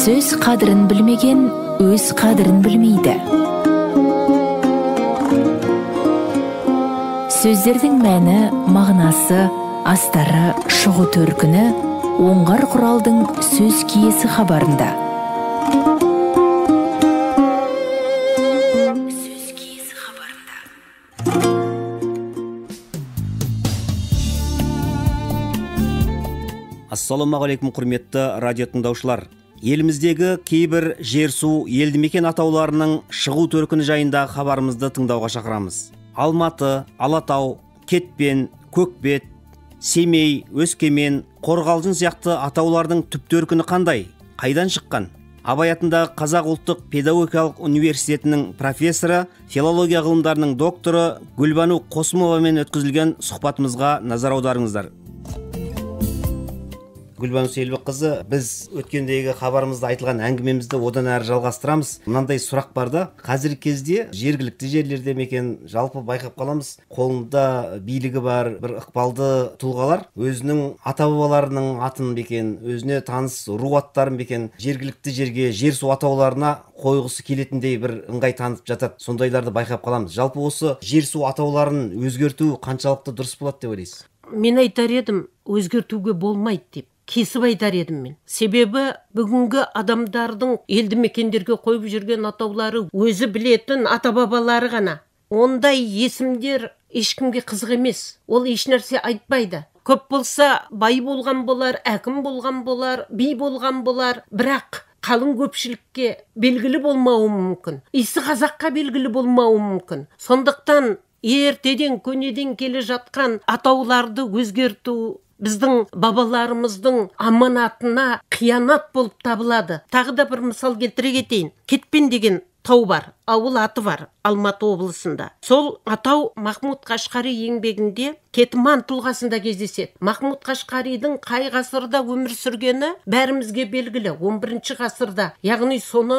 Сөз қадірін білмеген өз қадірін білмейді. Сөздердің мәні, мағынасы, астары, шығу төркіні оңғар құралдың сөз киесі хабарында. Сөз киесі хабарында. Ассалаумағалейкум, құрметті радио тыңдаушылар. Еліміздегі кейбір жер-су елді мекен атауларының шығу төркіні жайында хабарымызды тыңдауға шақырамыз. Алматы, Алатау, Кетпен, Көкбет, Семей, Өскемен, Қорғалжын сияқты атаулардың түп төркіні қандай? Қайдан шыққан? Абай атындағы Қазақ ұлттық педагогикалық университетінің профессоры, филология ғылымдарының докторы Гүлбану Қосымовамен өткізілген сұхбатымызға назар аударыңыздар. Гүлбану Сейілбекқызы, біз өткендегі хабарымызда айтылған әңгімемізді одан әрі жалғастырамыз. Мынандай сұрақ бар да, қазіргі кезде жергілікті жерлерде мекен жалпы байқап қаламыз, қолында билігі бар бір ықпалды тұлғалар өзінің ата-бабаларының атын мекен, өзіне таныс ру аттарын мекен жергілікті жерге, жер-су атауларына қойғысы келетіндей бір ыңғай танытып жатады. Сондайларды байқап қаламыз. Жалпы осы жер-су атауларын өзгерту қаншалықты дұрыс болады деп ойлайсыз? Мен айтар едім, өзгертуге болмайды деп. Кесіп айтар едім мен. Себебі бүгінгі адамдардың елді мекендерге қойып жүрген атаулары өзі білетін ата-бабалары ғана. Ондай есімдер ешкімге қызық емес. Ол ешнәрсе айтпайды. Көп болса бай болған болар, әкім болған болар, би болған болар, бірақ қалың көпшілікке белгілі болмауы мүмкін. Исі қазаққа белгілі болмауы мүмкін. Сондықтан ертеден көнеден келе жатқан атауларды өзгерту біздің бабаларымыздың аманатына қиянат болып табылады. Тағы да бір мысал келтіре кетейін. Кетпен деген тау бар, ауыл аты бар Алматы облысында. Сол атау Махмуд Қашқари еңбегінде Кетман тұлғасында кездеседі. Махмуд Қашқаридың қай ғасырда өмір сүргені бәрімізге белгілі. 11-ші ғасырда. Яғни соны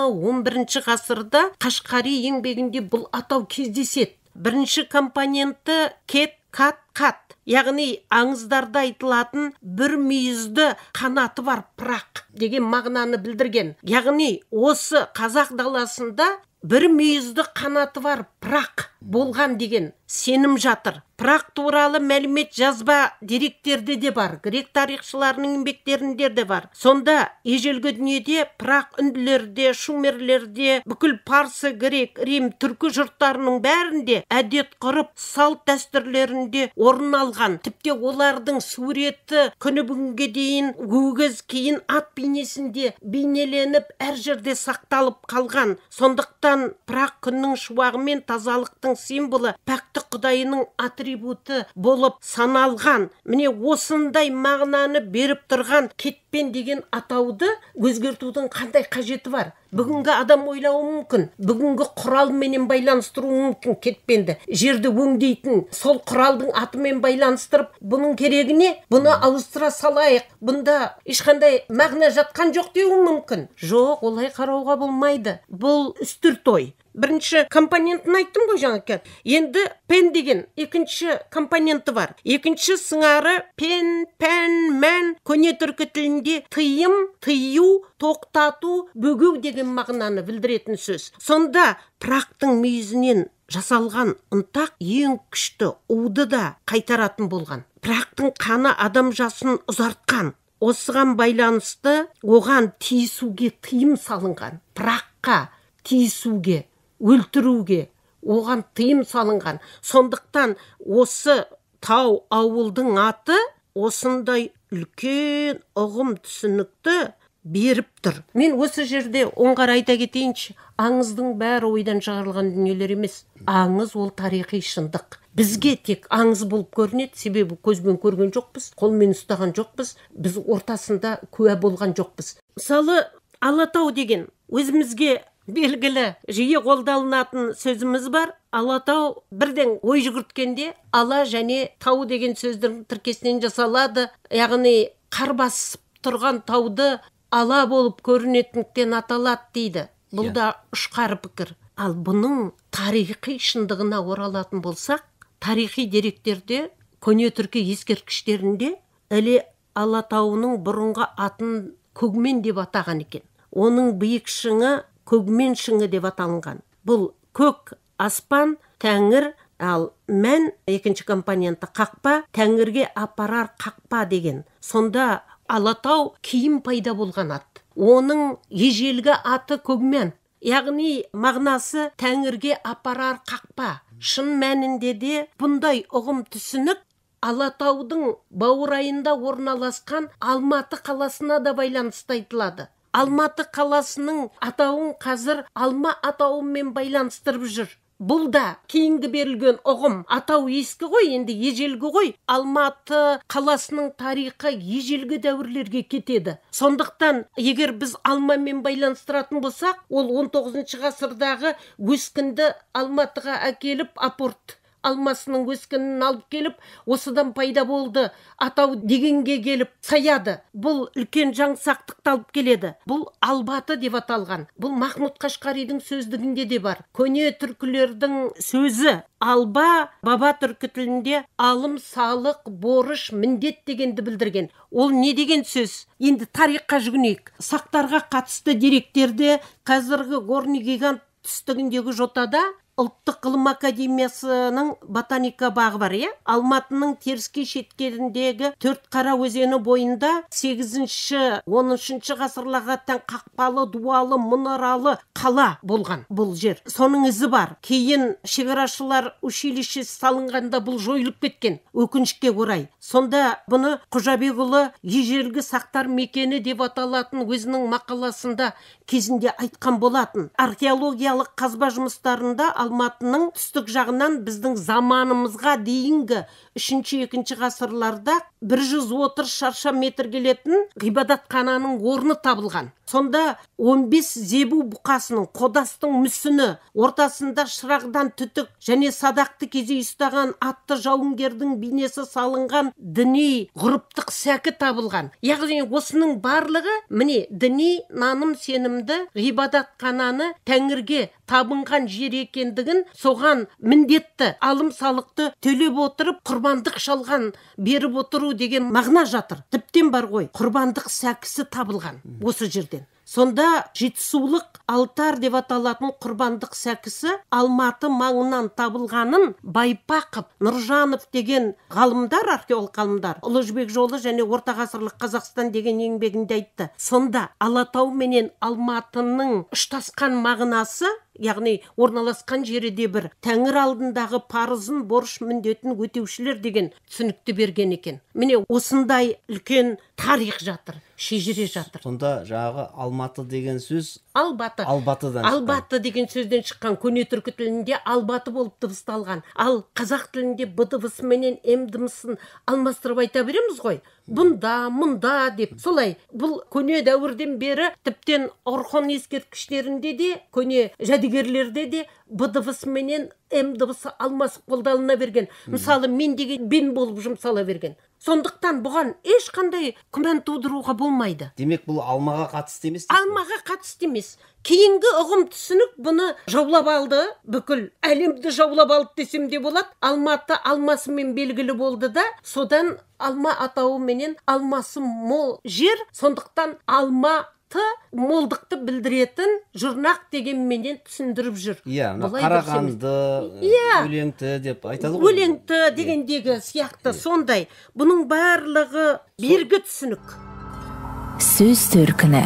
11-ші ғасырда Қашқари еңбегінде бұл атау кездеседі. Бірінші компоненті кет, кат, қат. Яғни аңыздарда айтылатын бір мүйізді қанаты бар пырақ деген мағынаны білдірген. Яғни осы қазақ даласында бір мүйізді қанаты бар пырақ болған деген сенім жатыр. Пырақ туралы мәлімет жазба деректерде де бар, грек тарихшыларының еңбектерінде де бар. Сонда ежелгі дүниеде пырақ үнділерде, шумерлерде, бүкіл парсы, грек, рим, түркі жұрттарының бәрінде әдет ғұрып, салт дәстүрлерінде орын алған. Тіпті олардың суреті күні бүгінге дейін өгіз, кейін ат бейнесінде бейнеленіп әр жерде сақталып қалған. Сондықтан пырақ күннің шуағымен тазалықтың символы, пәктік құдайының атрибуты болып саналған. Міне осындай мағынаны беріп тұрған кетпен деген атауды өзгертудің қандай қажеті бар? Бүгінгі адам ойлауы мүмкін. Бүгінгі құралменен байланыстыруы мүмкін кетпенді. Жерді өңдейтін сол құралдың атымен байланыстырып, бұның керегіне бұны ауыстыра салайық. Бұнда ешқандай мағына жатқан жоқ деуі мүмкін. Жоқ, олай қарауға болмайды. Бұл үстірт ой. Бірінші компонентін айттым ғой жаңа. Енді пен деген екінші компоненті бар. Екінші сыңары пен, пән, мән, көне түркі тілінде тыйым, тыю, тоқтату, бөгеу деген мағынаны білдіретін сөз. Сонда пырақтың мүйізінен жасалған ұнтақ ең күшті уды да қайтаратын болған. Пырақтың қаны адам жасын ұзартқан. Осыған байланысты оған тиісуге тыйым салынған. Пыраққа тиісуге, өлтіруге оған тыйым салынған. Сондықтан осы тау ауылдың аты осындай үлкен ұғым түсінікті беріп тұр. Мен осы жерде оңғар айта кетейінші, аңыздың бәрі ойдан шығарылған дүниелер емес. Аңыз ол тарихи шындық. Бізге тек аңыз болып көрінеді, себебі көзбен көрген жоқпыз, қолмен ұстаған жоқпыз, біз ортасында куә болған жоқпыз. Мысалы, Алатау деген өзімізге белгілі жиі қолданылатын сөзіміз бар. Алатау бірден ой жүгірткенде ала және тау деген сөздің тіркесінен жасалады. Яғни қар басып тұрған тауды ала болып көрінетіндіктен аталады дейді. Бұл да ұшқар пікір. Ал бұның тарихи шындығына оралатын болсақ, тарихи деректерде, көне түркі ескерткіштерінде Іле Алатауының бұрынғы атын Көгмен деп атаған екен. Оның биік шыңы Көгмен шыңы деп аталынған. Бұл көк аспан, тәңір, ал мән екінші компоненті қақпа, тәңірге апарар қақпа деген. Сонда Алатау кейін пайда болған ат. Оның ежелгі аты Көгмен. Яғни мағынасы тәңірге апарар қақпа. Шын мәнінде де бұндай ұғым түсінік Алатаудың бауырайында орналасқан Алматы қаласына да байланысты айтылады. Алматы қаласының атауын қазір Алма атауымен байланыстырып жүр. Бұл да кейінгі берілген ұғым. Атау ескі ғой, енді ежелгі ғой. Алматы қаласының тарихы ежелгі дәуірлерге кетеді. Сондықтан, егер біз Алмамен байланыстыратын болсақ, ол 19 ғасырдағы өскінді Алматыға әкеліп апорт алмасының өскінін алып келіп, осыдан пайда болды, атау дегенге келіп саяды. Бұл үлкен жаңсақтықты алып келеді. Бұл Албаты деп аталған. Бұл Махмұд Қашқаридің сөздігінде де бар. Көне түркілердің сөзі алба, баба түркі тілінде алым, салық, борыш, міндет дегенді білдірген. Ол не деген сөз? Енді тарихқа жүгінейік. Сақтарға қатысты деректерде қазіргі Горный гигант түстігіндегі жотада Ұлттық ғылым академиясының ботаника бағы бар, Алматының теріскей шеткеріндегі Төртқара өзені бойында 8-10 ғасырларға тән қақпалы, дуалы, мұнаралы қала болған бұл жер. Соның ізі бар. Кейін шекарашылар училищесі салынғанда бұл жойылып кеткен, өкінішке орай. Сонда бұны Қожабекұлы ежелгі сақтар мекені деп аталатын өзінің мақаласында кезінде айтқан болатын. Археологиялық қазба жұмыстарында Алматының түстік жағынан біздің заманымызға дейінгі 3-2 ғасырларда 130 шаршы метр келетін ғибадатхананың орны табылған. Сонда 15 зебу бұқасының, қодастың мүсіні, ортасында шырағдан түтік және садақты кезей ұстаған атты жауынгердің бейнесі салынған діни ғұрыптық сәкі табылған. Яғни осының барлығы міне діни наным сенімді ғибадатхананы тәңірге табынған жер екендігін, соған міндетті алым салықты төлеп отырып құрбандық шалған беріп отыру деген мағына жатыр. Тіптен бар ғой, құрбандық сәкісі табылған осы жерден. Сонда Жетісулық алтар деп аталатын құрбандық сәкісі Алматы маңынан табылғанын Байпақов, Нұржанов деген ғалымдар, археолог ғалымдар, Ұлы Жібек жолы және орта ғасырлық Қазақстан деген еңбегінде айтты. Сонда Алатау менен Алматының ұштасқан мағынасы, яғни орналасқан жері де бір, тәңір алдындағы парызын, борыш, міндетін өтеушілер деген түсінікті берген екен. Міне осындай үлкен тарих жатыр, шежіре жатыр. Сонда жаңағы Алматы деген сөз Албаты. Албатыдан шыққан. Албаты деген сөзден шыққан. Көне түркі тілінде Албаты болып дыбысталған. Ал қазақ тілінде Б дыбысы менен М дыбысын алмастырып айта береміз ғой. Бұнда, мұнда деп. Солай, бұл көне дәуірден бері тіптен Орхон ескерткіштерінде де, көне жәдігерлерде де Б дыбысы менен М дыбысы алмасып қолданыла берген. Мысалы, мен деген бен болып жұмсала берген. Сондықтан бұған ешқандай күмән тудыруға болмайды. Демек бұл алмаға қатысты емес? Алмаға қатысты емес. Кейінгі ұғым түсінік бұны жаулап алды, бүкіл әлемді жаулап алды десем де болады. Алматы алмасымен белгілі болды да, содан алма атауы менен алмасы мол жер, сондықтан алматы молдықты білдіретін жұрнақ дегенменен түсіндіріп жүр. Қарағанды, өлеңті деп айтады ғой. Өлеңті дегендегі сияқты сондай. Бұның барлығы бергі түсінік. Сөз төркіні.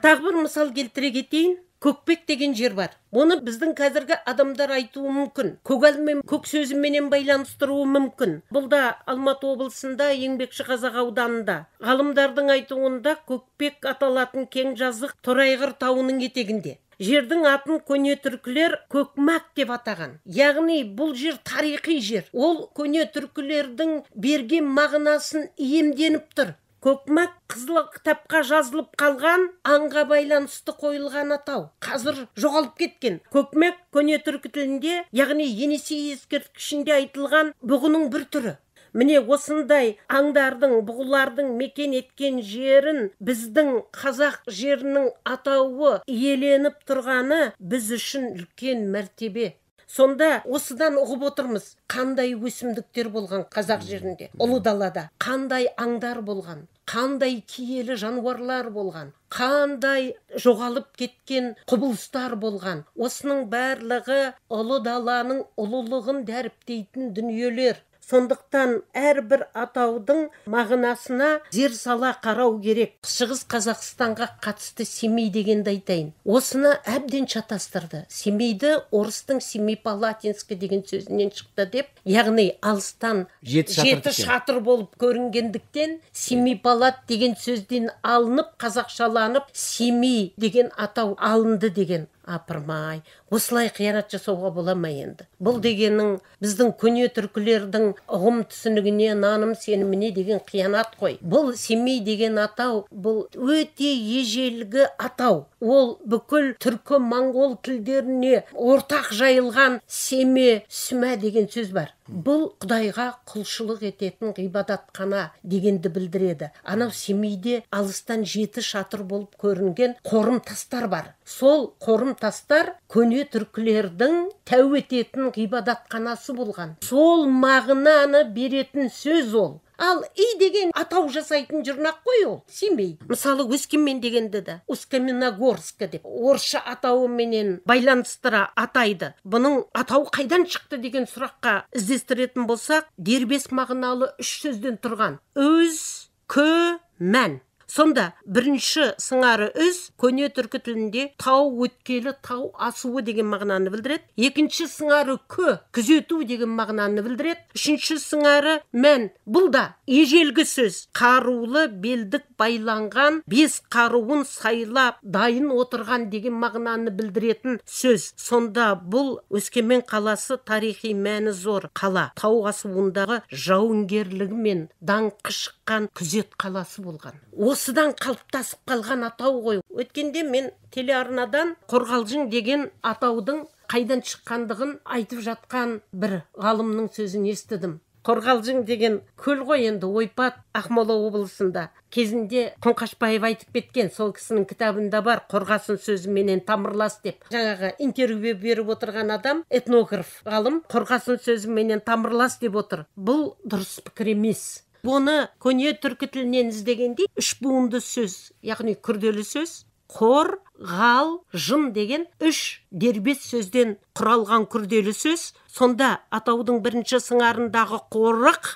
Тағы бір мысал келтіре кетейін. Көкпек деген жер бар. Оны біздің қазіргі адамдар айтуы мүмкін. Көгал мен көк сөзіменен байланыстыруы мүмкін. Бұл да Алматы облысында, Еңбекші Қазақ ауданында. Ғалымдардың айтуында Көкпек аталатын кең жазық Торайғыр тауының етегінде. Жердің атын көне түркілер Көкмак деп атаған. Яғни бұл жер тарихи жер. Ол көне түркілердің берген мағынасын иемденіп тұр. Көкмак қызыл кітапқа жазылып қалған, аңға байланысты қойылған атау. Қазір жоғалып кеткен. Көкмак көне түркі тілінде, яғни Енесей ескерткішінде айтылған бұғының бір түрі. Міне осындай аңдардың, бұғылардың мекен еткен жерін біздің қазақ жерінің атауы иеленіп тұрғаны біз үшін үлкен мәртебе. Сонда осыдан ұғып отырмыз, қандай өсімдіктер болған қазақ жерінде, ұлы далада, қандай аңдар болған. қандай киелі жануарлар болған, қандай жоғалып кеткен құбылыстар болған. Осының барлығы ұлы даланың ұлылығын дәріптейтін дүниелер. Сондықтан әрбір атаудың мағынасына зер сала қарау керек. Шығыс Қазақстанға қатысты Семей дегенді айтайын. Осыны әбден шатастырды. Семейді орыстың Семипалатинскі деген сөзінен шықты деп, яғни алыстан жеті шатыр болып көрінгендіктен Семипалат деген сөзден алынып, қазақшаланып, Семей деген атау алынды деген. Апырмай, осылай қиянат жасауға бола ма енді? Бұл дегенің біздің көне түркілердің ұғым түсінігіне, наным сеніміне деген қиянат қой. Бұл Семей деген атау, бұл өте ежелгі атау. Ол бүкіл түркі моңғол тілдеріне ортақ жайылған семе, сүмә деген сөз бар. Бұл Құдайға құлшылық ететін ғибадатхана дегенді білдіреді. Анау Семейде алыстан жеті шатыр болып көрінген қорым тастар бар. Сол қорым тастар көне түркілердің тәу ететін ғибадатханасы болған. Сол мағынаны беретін сөз ол. Ал и деген атау жасайтын жұрнақ қой ол, Семей. Мысалы, Өскемен дегенді де Усть-Каменогорск деп орысша атауыменен байланыстыра атайды. Бұның атау қайдан шықты деген сұраққа іздестіретін болсақ, дербес мағыналы үш сөзден тұрған. Өз, кө, мән. Сонда бірінші сыңары үз көне түркі тілінде тау өткелі, тау асуы деген мағынаны білдіреді. Екінші сыңары кө, күзету деген мағынаны білдіреді. Үшінші сыңары мән. Бұл да ежелгі сөз. Қарулы белдік байланған, бес қаруын сайлап дайын отырған деген мағынаны білдіретін сөз. Сонда бұл Өскемен қаласы тарихи мәні зор қала. Тау асуындағы жауынгерлігімен даңқы шыққан күзет қаласы болған. Осыдан қалыптасып қалған атау ғой. Өткенде мен телеарнадан Қорғалжың деген атаудың қайдан шыққандығын айтып жатқан бір ғалымның сөзін естідім. Қорғалжың деген көл ғой енді, Ойпат, Ақмола облысында. Кезінде Қоңқашбаев айтып кеткен, сол кісінің кітабында бар, қорғасын сөзіменен тамырлас деп. Жаңағы интервью беріп отырған адам, этнограф ғалым, қорғасын сөзіменен тамырлас деп отыр. Бұл дұрыс пікір емес. Бұны көне түркі тілінен іздегенде үш буынды сөз, яғни күрделі сөз, қор, ғал, жын деген үш дербес сөзден құралған күрделі сөз. Сонда атаудың бірінші сыңарындағы қорық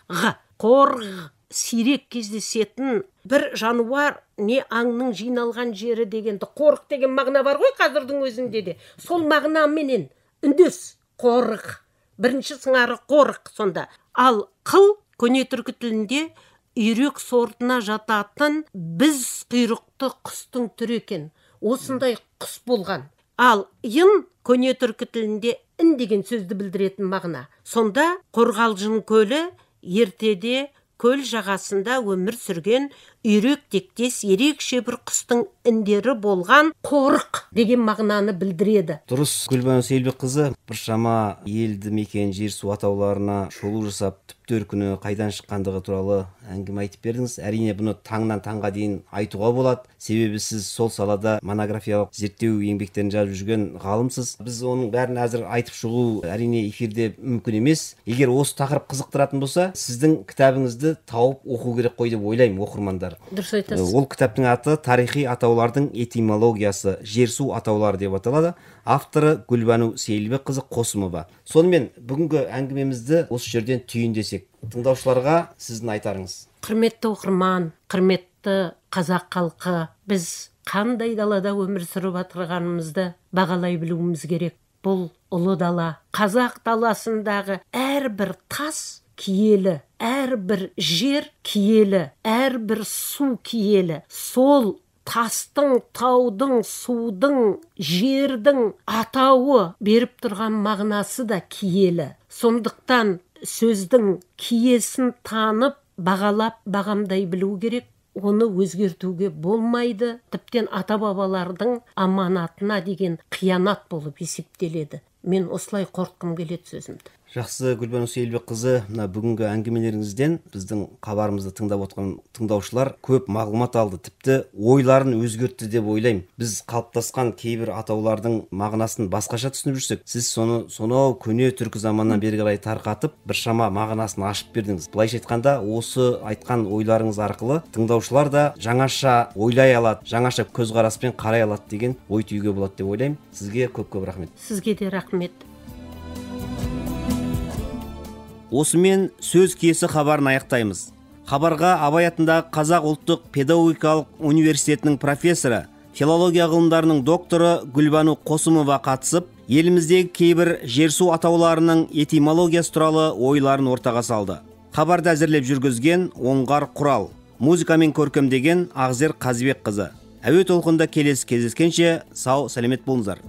сирек кездесетін бір жануар не аңның жиналған жері дегенді. Қорық деген мағына бар ғой қазірдің өзінде де. Сол мағынаменен үндес қорық. Бірінші сыңары қорық сонда. Ал қыл көне түркі тілінде үйрек сортына жататын біз құйрықты құстың түрі екен. Осындай құс болған. Ал йын көне түркі тілінде ін деген сөзді білдіретін мағына. Сонда Қорғалжың көлі ертеде көл жағасында өмір сүрген үйрек тектес ерекше бір құстың індері болған қорық деген мағынаны білдіреді. Дұрыс, Гүлбану Сейілбекқызы біршама елді мекен жер су атауларына шолу жасап, төркіні қайдан шыққандығы туралы әңгіме айтып бердіңіз. Әрине бұны таңнан таңға дейін айтуға болады. Себебі сіз сол салада монографиялық зерттеу еңбектерін жазып жүрген ғалымсыз. Біз оның бәрін әзір айтып шығу әрине эфирде мүмкін емес. Егер осы тақырып қызықтыратын болса, сіздің кітабыңызды тауып оқу керек қой деп ойлаймын оқырмандар. Дұрыс айтасыз. Ол кітаптың аты тарихи атаулардың этимологиясы, жер су атаулары деп аталады. Авторы Гүлбану Сейілбекқызы Қосымова. Сонымен бүгінгі әңгімемізді осы жерден түйіндесек, тыңдаушыларға сіздің айтарыңыз. Құрметті оқырман, құрметті қазақ халқы, біз қандай далада өмір сүріп отырғанымызды бағалай білуіміз керек. Бұл ұлы дала. Қазақ даласындағы әрбір тас киелі, әрбір жер киелі, әрбір су киелі. Сол тастың, таудың, судың, жердің атауы беріп тұрған мағынасы да киелі. Сондықтан сөздің киесін танып, бағалап, бағамдай білу керек. Оны өзгертуге болмайды. Тіптен ата-бабалардың аманатына деген қиянат болып есептеледі. Мен осылай қорытқым келеді сөзімді. Жақсы, Гүлбану Сейілбекқызы, мына бүгінгі әңгімелеріңізден біздің хабарымызды тыңдап отқан тыңдаушылар көп мағлұмат алды, тіпті ойларын өзгертті деп ойлаймын. Біз қалыптасқан кейбір атаулардың мағынасын басқаша түсініп жүрсек, сіз соны сонау көне түркі заманнан бері қарай тарқатып, біршама мағынасын ашып бердіңіз. Былайша айтқанда, осы айтқан ойларыңыз арқылы тыңдаушылар да жаңаша ойлай алады, жаңаша көзқараспен қарай алады деген ой түйуге болады деп ойлаймын. Сізге көп-көп рахмет. Сізге де рахмет. Осымен сөз киесі хабарын аяқтаймыз. Хабарға Абай атындағы Қазақ ұлттық педагогикалық университетінің профессоры, филология ғылымдарының докторы Гүлбану Қосымова қатысып, еліміздегі кейбір жер-су атауларының этимологиясы туралы ойларын ортаға салды. Хабарды әзірлеп жүргізген Оңғар Құрал, музыкамен көркемдеген Ағзер Қазыбекқызы. Әуе толқында келесі кездескенше сау, сәлемет болыңыздар.